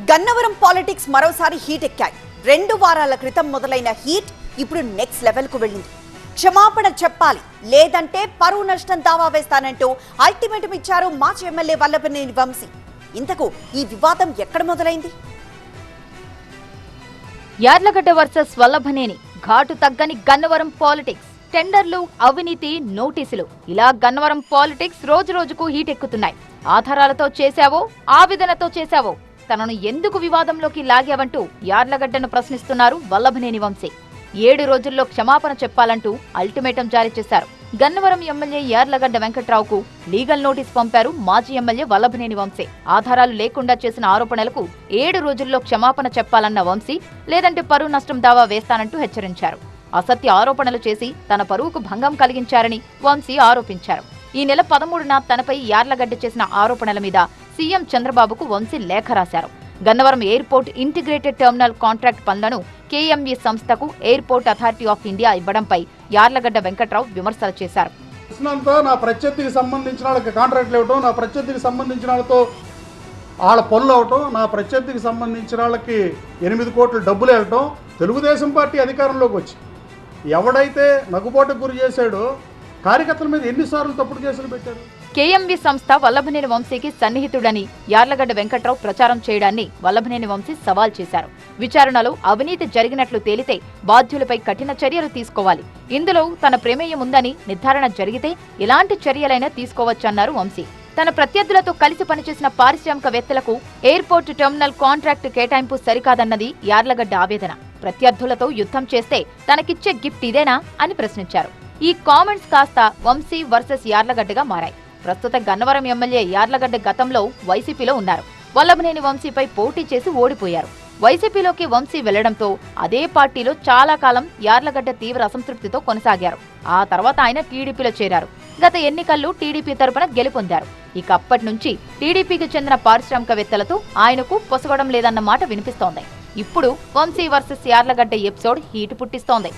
Gannavaram politics మరోసారి heat ఎక్కాయి. 2 వారాల క్రితం మొదలైన హీట్ ఇప్పుడు నెక్స్ట్ లెవెల్ కు వెళ్ళింది. క్షమాపణ చెప్పాలి, లేదంటే పరువు నష్టం దావా వేస్తానంటూ అల్టిమేటం ఇచ్చారు మాజీ ఎమ్మెల్యే వల్లభనేని వంశీ. ఇంతకు ఈ వివాదం ఎక్కడ మొదలైంది? యార్లగడ్డ వర్సెస్ వల్లభనేని, ఘాటు తగ్గని గన్నవరం పాలిటిక్స్, టెండర్లు, అవినీతి, నోటీసులు, ఇలా గన్నవరం పాలిటిక్స్ రోజు రోజుకు హీట్ ఎక్కుతున్నాయి. ఆధారాలతో చేశావో, ఆవేదనతో చేశావో, తనను ఎందుకు వివాదంలోకి లాగావంటూ యార్లగడ్డను ప్రశ్నిస్తున్నారు వల్లభనేని వంశీ. 7 రోజుల్లో క్షమాపణ చెప్పాలంటూ అల్టిమేటం జారీ చేశారు. గన్నవరం ఎమ్మెల్యే యార్లగడ్డ వెంకట్రావుకు లీగల్ నోటీస్ పంపారు మాజీ ఎమ్మెల్యే వల్లభనేని వంశీ. ఆధారాలు లేకుండా చేసిన ఆరోపణలకు 7 రోజుల్లో క్షమాపణ చెప్పాలన్న వంశీ, లేదంటే పరువు నష్టం దావా వేస్తానంటూ హెచ్చరించారు. అసత్య ఆరోపణలు చేసి తన పరువుకు భంగం కలిగించారని వంశీ ఆరోపించారు. ఈ నెల 13న తనపై యార్లగడ్డ చేసిన ఆరోపణల మీద సీఎం చంద్రబాబుకు వంశీ లేఖ రాశారు. Gannavaram airport integrated terminal contract పనులను కేఎంఈ సంస్థకు ఎయిర్పోర్ట్ అథారిటీ ఆఫ్ ఇండియా ఇవ్వడంపై యార్లగడ్డ వెంకట్రావు విమర్శలు చేశారు. నా ప్రత్యర్థికి సంబంధించిన వాళ్ళకి కాంట్రాక్ట్లు ఇవ్వటం, నా ప్రత్యర్థికి సంబంధించిన వాళ్ళతో వాళ్ళ పనులు అవటం, నా ప్రత్యర్థికి సంబంధించిన వాళ్ళకి 8 కోట్ల డబ్బులు ఇవ్వటం, తెలుగుదేశం పార్టీ అధికారంలోకి వచ్చి ఎవడైతే నగుబాటుకు గురి చేశాడో కార్యకర్తల మీద ఎన్నిసార్లు తప్పుడు కేసులు పెట్టారు. కేఎంవి సంస్థ వల్లభనేని వంశీకి సన్నిహితుడని యార్లగడ్డ వెంకట్రావు ప్రచారం చేయడాన్ని వల్లభనేని వంశీ సవాల్ చేశారు. విచారణలో అవినీతి జరిగినట్లు తేలితే బాధ్యులపై కఠిన చర్యలు తీసుకోవాలి. ఇందులో తన ప్రమేయం ఉందని నిర్ధారణ జరిగితే ఎలాంటి చర్యలైనా తీసుకోవచ్చన్నారు వంశీ. తన ప్రత్యర్థులతో కలిసి పనిచేసిన పారిశ్రామికవేత్తలకు ఎయిర్పోర్ట్ టెర్మినల్ కాంట్రాక్టు కేటాయింపు సరికాదన్నది యార్లగడ్డ ఆవేదన. ప్రత్యర్థులతో యుద్ధం చేస్తే తనకిచ్చే గిఫ్ట్ ఇదేనా అని ప్రశ్నించారు. ఈ కామెంట్స్ కాస్త వంశీ వర్సెస్ యార్లగడ్డగా మారాయి. ప్రస్తుత గన్నవరం ఎమ్మెల్యే యార్లగడ్డ గతంలో వైసీపీలో ఉన్నారు. వల్లభనేని వంశీపై పోటీ చేసి ఓడిపోయారు. వైసీపీలోకి వంశీ వెళ్లడంతో అదే పార్టీలో చాలా కాలం యార్లగడ్డ తీవ్ర అసంతృప్తితో కొనసాగారు. ఆ తర్వాత ఆయన టీడీపీలో చేరారు. గత ఎన్నికల్లో టీడీపీ తరపున గెలుపొందారు. ఇక అప్పటి నుంచి టీడీపీకి చెందిన పారిశ్రామికవేత్తలతో ఆయనకు పొసగడం లేదన్న మాట వినిపిస్తోంది. ఇప్పుడు Vamsi versus Yarlagadda episode heat పుట్టిస్తోంది.